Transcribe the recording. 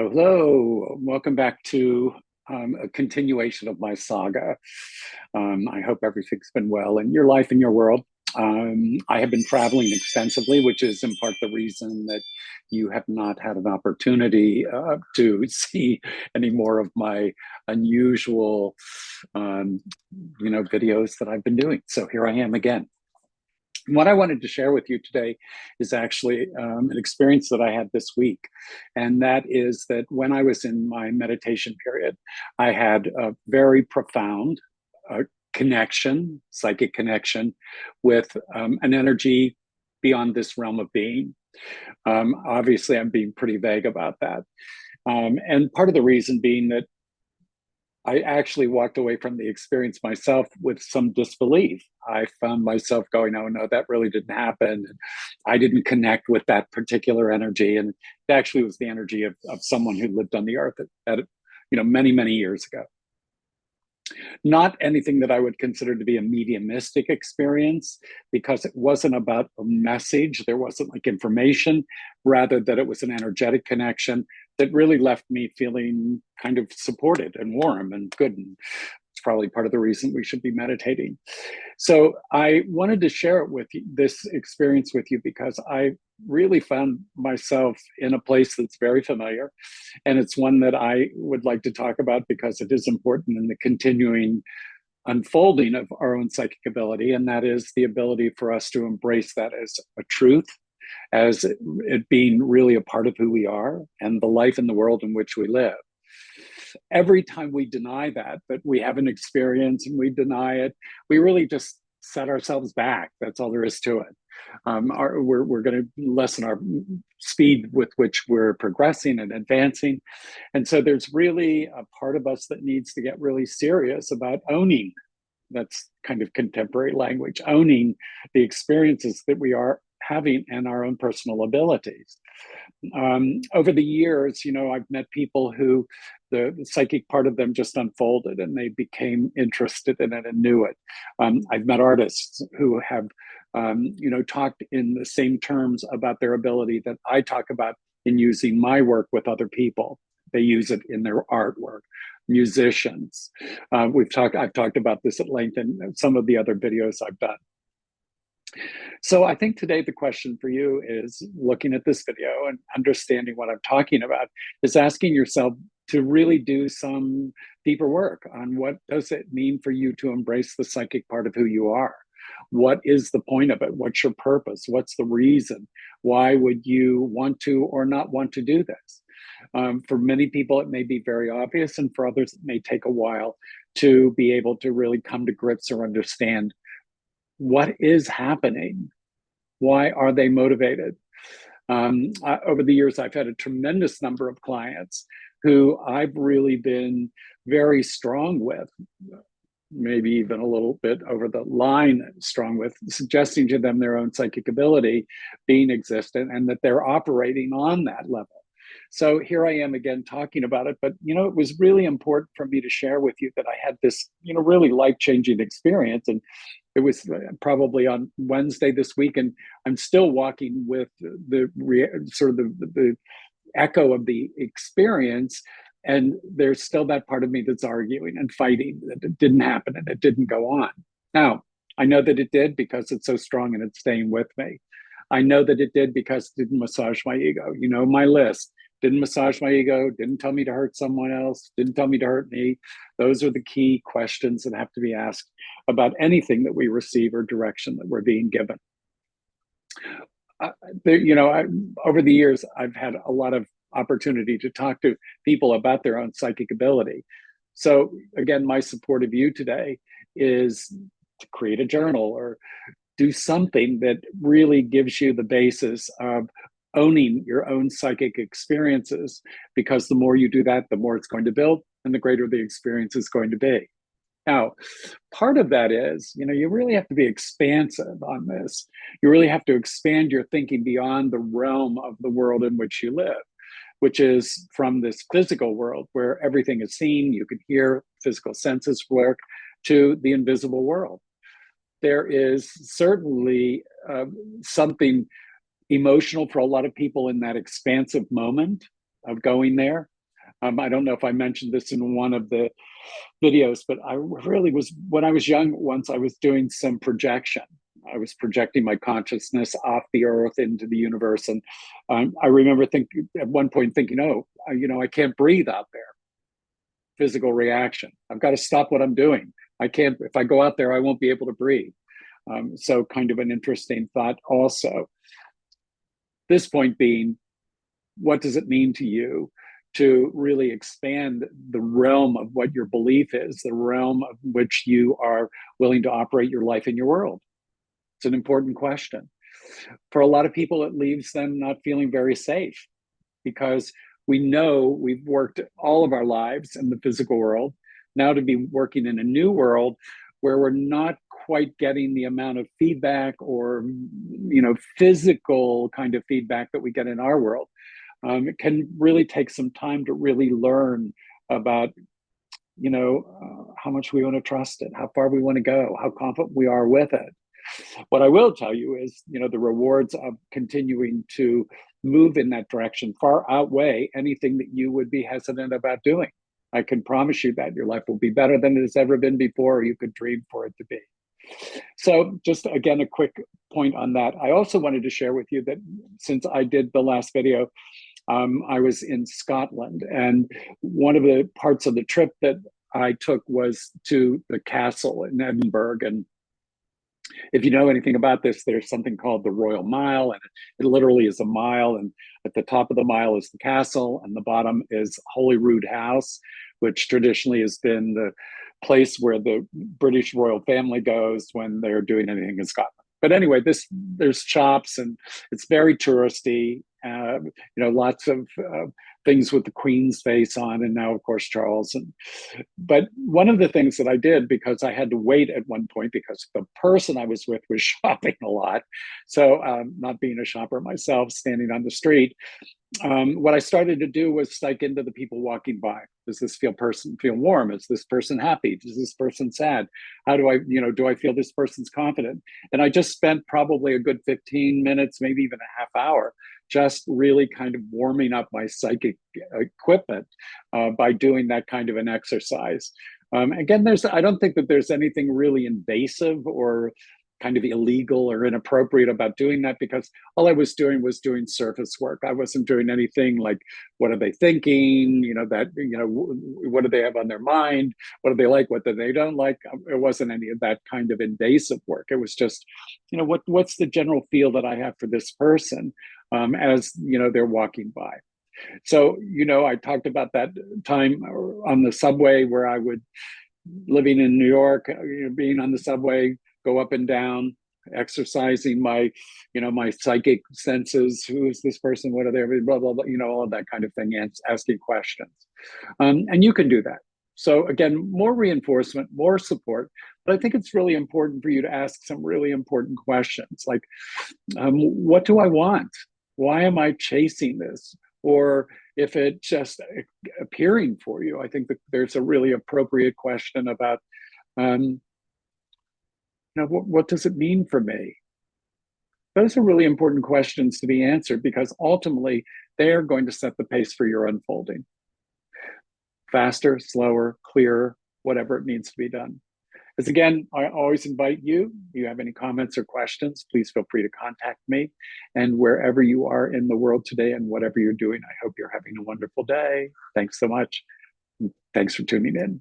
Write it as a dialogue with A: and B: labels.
A: Hello. Welcome back to a continuation of my saga. I hope everything's been well in your life and your world. I have been traveling extensively, which is in part the reason that you have not had an opportunity to see any more of my unusual, videos that I've been doing. So here I am again. What I wanted to share with you today is actually an experience that I had this week. And that is that when I was in my meditation period, I had a very profound connection, psychic connection with an energy beyond this realm of being. Obviously, I'm being pretty vague about that. And part of the reason being that I actually walked away from the experience myself with some disbelief. I found myself going, "Oh no, that really didn't happen. I didn't connect with that particular energy." And it actually was the energy of someone who lived on the earth many, many years ago. Not anything that I would consider to be a mediumistic experience, because it wasn't about a message. There wasn't like information, rather that it was an energetic connection that really left me feeling kind of supported and warm and good. And it's probably part of the reason we should be meditating. So I wanted to share it with you, this experience with you, because I really found myself in a place that's very familiar. And it's one that I would like to talk about because it is important in the continuing unfolding of our own psychic ability. And that is the ability for us to embrace that as a truth, as it being really a part of who we are and the life in the world in which we live. Every time we deny that we have an experience and we deny it, we really just set ourselves back. That's all there is to it. We're going to lessen our speed with which we're progressing and advancing. And so there's really a part of us that needs to get really serious about owning. That's kind of contemporary language, owning the experiences that we are having and our own personal abilities. Over the years, I've met people who the psychic part of them just unfolded and they became interested in it and knew it. I've met artists who have, talked in the same terms about their ability that I talk about in using my work with other people. They use it in their artwork. Musicians. I've talked about this at length in some of the other videos I've done. So I think today the question for you is, looking at this video and understanding what I'm talking about, is asking yourself to really do some deeper work on what does it mean for you to embrace the psychic part of who you are? What is the point of it? What's your purpose? What's the reason? Why would you want to or not want to do this? For many people, it may be very obvious, and for others, it may take a while to be able to really come to grips or understand what is happening. Why are they motivated? Over the years, I've had a tremendous number of clients who I've really been very strong with, maybe even a little bit over the line strong with, suggesting to them their own psychic ability being existent and that they're operating on that level. So here I am again talking about it, but it was really important for me to share with you that I had this, really life-changing experience. And it was probably on Wednesday this week, and I'm still walking with the echo of the experience. And there's still that part of me that's arguing and fighting that it didn't happen and it didn't go on. Now, I know that it did because it's so strong and it's staying with me. I know that it did because it didn't massage my ego. My list. Didn't massage my ego, didn't tell me to hurt someone else, didn't tell me to hurt me. Those are the key questions that have to be asked about anything that we receive or direction that we're being given. Over the years, I've had a lot of opportunity to talk to people about their own psychic ability. So again, my support of you today is to create a journal or do something that really gives you the basis of owning your own psychic experiences, because the more you do that, the more it's going to build and the greater the experience is going to be. Now, part of that is, you really have to be expansive on this. You really have to expand your thinking beyond the realm of the world in which you live, which is from this physical world where everything is seen, you can hear, physical senses work, to the invisible world. There is certainly something emotional for a lot of people in that expansive moment of going there. I don't know if I mentioned this in one of the videos, but I really was, when I was young, once I was doing some projection. I was projecting my consciousness off the earth into the universe. And I remember at one point thinking, oh, I can't breathe out there. Physical reaction. I've got to stop what I'm doing. I can't, if I go out there, I won't be able to breathe. So kind of an interesting thought also. This point being, what does it mean to you to really expand the realm of what your belief is, the realm of which you are willing to operate your life in your world? It's an important question. For a lot of people, it leaves them not feeling very safe because we know we've worked all of our lives in the physical world. Now to be working in a new world where we're not quite getting the amount of feedback or physical kind of feedback that we get in our world. It can really take some time to really learn about how much we want to trust it, how far we want to go, how confident we are with it. What I will tell you is, the rewards of continuing to move in that direction far outweigh anything that you would be hesitant about doing. I can promise you that your life will be better than it has ever been before, or you could dream for it to be. So just again, a quick point on that. I also wanted to share with you that since I did the last video, I was in Scotland, and one of the parts of the trip that I took was to the castle in Edinburgh. And if you know anything about this, there's something called the Royal Mile, and it literally is a mile. And at the top of the mile is the castle, and the bottom is Holyrood House, which traditionally has been the place where the British royal family goes when they're doing anything in Scotland. But anyway, there's shops, and it's very touristy. Lots of things with the Queen's face on, and now of course Charles. But one of the things that I did, because I had to wait at one point because the person I was with was shopping a lot, so not being a shopper myself, standing on the street, what I started to do was psych into the people walking by. Does this person feel warm? Is this person happy? Is this person sad? How do I, do I feel this person's confident? And I just spent probably a good 15 minutes, maybe even a half hour, just really kind of warming up my psychic equipment by doing that kind of an exercise. Again, I don't think that there's anything really invasive or kind of illegal or inappropriate about doing that, because all I was doing surface work. I wasn't doing anything like, what are they thinking? What do they have on their mind? What do they like? What do they don't like? It wasn't any of that kind of invasive work. It was just, what's the general feel that I have for this person as they're walking by. So, I talked about that time on the subway where I would, living in New York, being on the subway, go up and down, exercising my, my psychic senses. Who is this person? What are they? Blah, blah, blah, all of that kind of thing, and asking questions. And you can do that. So again, more reinforcement, more support. But I think it's really important for you to ask some really important questions, like, what do I want? Why am I chasing this? Or if it's just appearing for you, I think that there's a really appropriate question about, what does it mean for me? Those are really important questions to be answered, because ultimately they are going to set the pace for your unfolding. Faster, slower, clearer, whatever it needs to be done. As again, I always invite you, if you have any comments or questions, please feel free to contact me. And wherever you are in the world today and whatever you're doing, I hope you're having a wonderful day. Thanks so much. Thanks for tuning in.